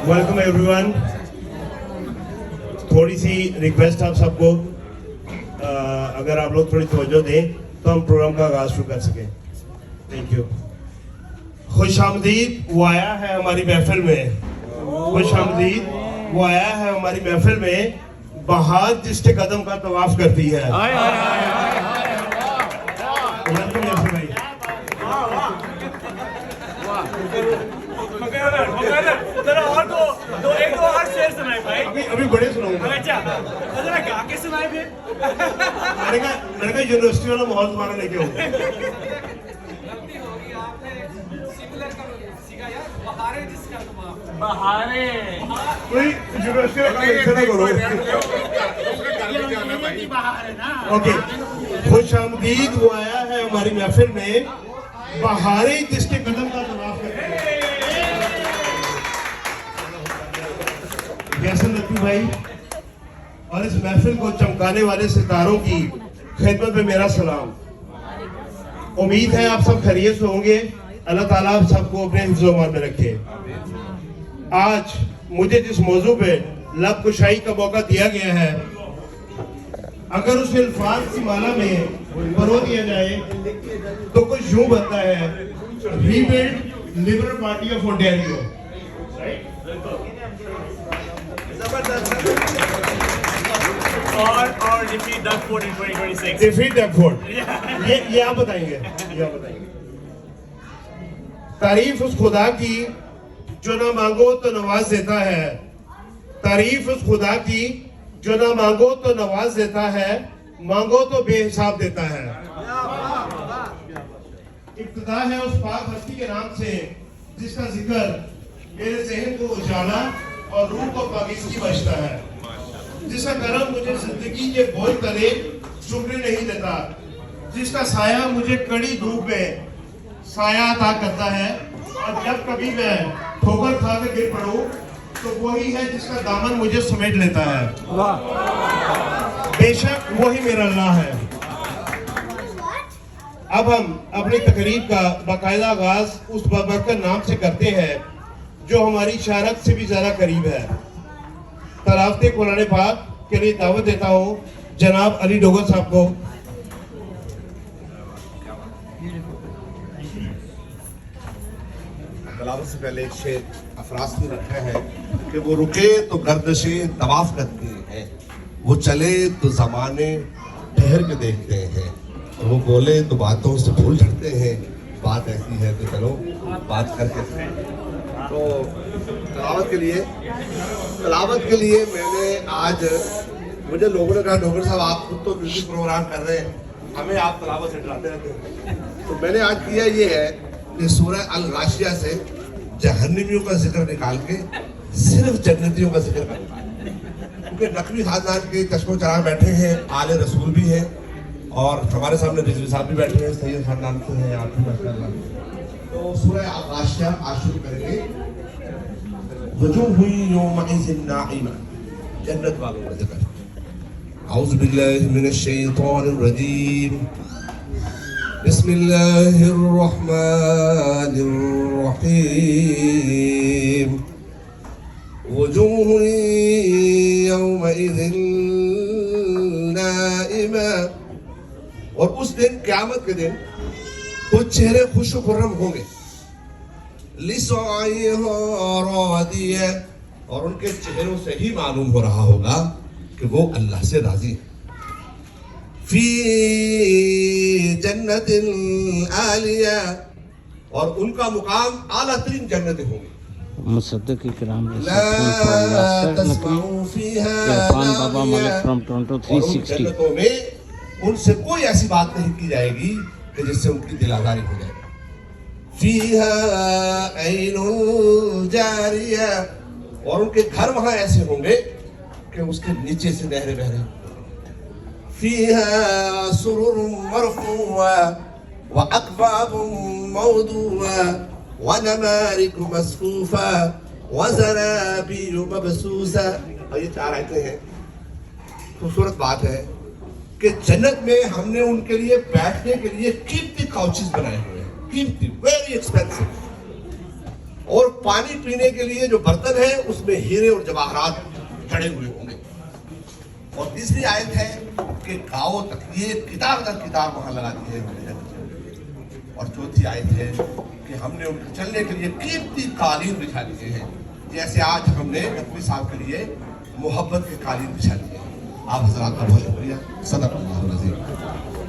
Welcome everyone. थोड़ी सी request आप सबको, अगर आप लोग थोड़ी तवज्जो दें तो हम प्रोग्राम का आगाज शुरू कर सकें। Thank you. खुश आमदीद वो आया है हमारी महफिल में, खुश आमदीद वो आया है हमारी महफिल में, बहार जिसके कदम का तवाफ करती है। वेलकम यासिर भाई। जरा और दो एक दो और शेर सुनाए भाई। अभी बड़े सुनाऊंगा। अच्छा जरा गा के सुनाए फिर। मैंने कहा यूनिवर्सिटी वाला माहौल तुम्हारा लेके हो। बहारे कोई यूनिवर्सिटी वाला ऐसे ना करो। ओके, खुश आमदीद वो आया है हमारी महफिल में, बहारे जिसके कदम का तवाफ करते हैं। यासिन नकवी भाई और इस महफिल को चमकाने वाले सितारों की खिदमत में मेरा सलाम। उम्मीद है आप सब खैरियत से होंगे। अल्लाह ताला आप सबको अपने हिफ्ज़-ओ-अमान में रखे। आज मुझे जिस मौजू पे लब कुशाई का मौका दिया गया है, अगर उसे अल्फाज की माला में परो दिया जाए तो कुछ यूं बनता है, rebuild liberal party of Ontario. और डिफीट डगफोर्ड इन 2026। डिफीट डगफोर्ड, ये आप बताएंगे, ये आप बताएंगे। तारीफ उस खुदा की जो ना मांगो तो नवाज देता है, तारीफ उस खुदा की जो ना मांगो तो नवाज देता है, मांगो तो बेहिसाब देता है। इब्तिदा है उस पाक हस्ती के नाम से जिसका जिक्र मेरे ज़हन को उजाला और रूह को पाकीज़गी बख्शता है, जिसका करम मुझे जिंदगी के बोझ तले चुभने नहीं देता, जिसका साया मुझे कड़ी धूप में साया अता करता है, और जब कभी मैं ठोकर खा के गिर पड़ूं तो वही है जिसका दामन मुझे समेट लेता है। बेशक वही मेरा अल्लाह है। अब हम अपनी तकरीब का बाकायदा आगाज उस बाबरकत नाम से करते हैं जो हमारी शारत से भी ज्यादा करीब है। तलावते कुरान पाक के लिए दावत देता हूँ जनाब अली डोगर साहब को। तलावत से पहले एक शेर अफराज ने रखा है कि वो रुके तो गर्दशे तवाफ करते हैं, वो चले तो जमाने ठहर के देखते हैं, वो बोले तो बातों से भूल जाते हैं। बात ऐसी है कि चलो बात करके। तो तलावत के लिए मैंने आज, मुझे लोगों ने कहा डोगर साहब आप खुद तो म्यूजिक प्रोग्राम कर रहे हैं, हमें आप तलावत से डराते रहते हैं। तो मैंने आज किया ये है कि सूरह अल गाशिया से जहन्नमियों का जिक्र निकाल के सिर्फ जन्नतियों का जिक्र करना है, क्योंकि नकवी खानदान के चश्मो चराग बैठे हैं, आले रसूल भी हैं, और हमारे सामने रिजवी साहब भी बैठे हैं, सैयद खानदान से हैं आप भी माशाअल्लाह। तो सूरह अल गाशिया आज शुरू करेंगे। वजूह यौमइज़िन नाइमा, जन्नत वालों का जिक्र। औज़ु बिल्लाहि मिनश शैतानिर रजीम, बिस्मिल्लाहिर रहमानिर रहीम। वजूह यौमइज़िन नाइमा, और उस दिन क़यामत के दिन कुछ चेहरे खुश खुर्रम होंगे, लिसाइहा रादिया, और उनके चेहरों से ही मालूम हो रहा होगा कि वो अल्लाह से राजी है। फी जन्नतिल आलिया, और उनका मुकाम आला तरीन जन्नतें होंगी। मुसद्दिक इकराम ला तस्माउ फीहा इरफान बाबा मलिक फ्रॉम टोरंटो 360। जन्नतों में उनसे कोई ऐसी बात नहीं की जाएगी कि जिससे उनकी दिल आजारी हो जाएगी। फीहा ऐनुल जारिया, और उनके घर वहां ऐसे होंगे कि उसके नीचे से नहरें बह रही। फीहा सुरुरुम मरफूआ व अकवाबुम मौदूआ व नमारिकु मस्फूफा व ज़राबिय्यु मबसूसा। और ये चार आयतें हैं। खूबसूरत बात है कि जन्नत में हमने उनके लिए बैठने के लिए कीमती काउचेस बनाए हुए हैं, कीमती, वेरी एक्सपेंसिव। اور پانی پینے کے لیے جو برتن ہے اس میں ہیرے اور جواہرات جڑے ہوئے ہوں گے. اور تیسری آیت ہے کہ گاؤں تک یہ کتاب در کتاب وہاں لگا دی ہے. اور چوتھی آیت ہے کہ ہم نے ان کے چلنے کے لیے قیمتی قالین بچھا دیے ہیں، جیسے آج ہم نے نقوی صاحب کے لیے محبت کے قالین بچھا دیے ہیں. آپ حضرات کا بہت شکریہ. صدق اللہ العظیم.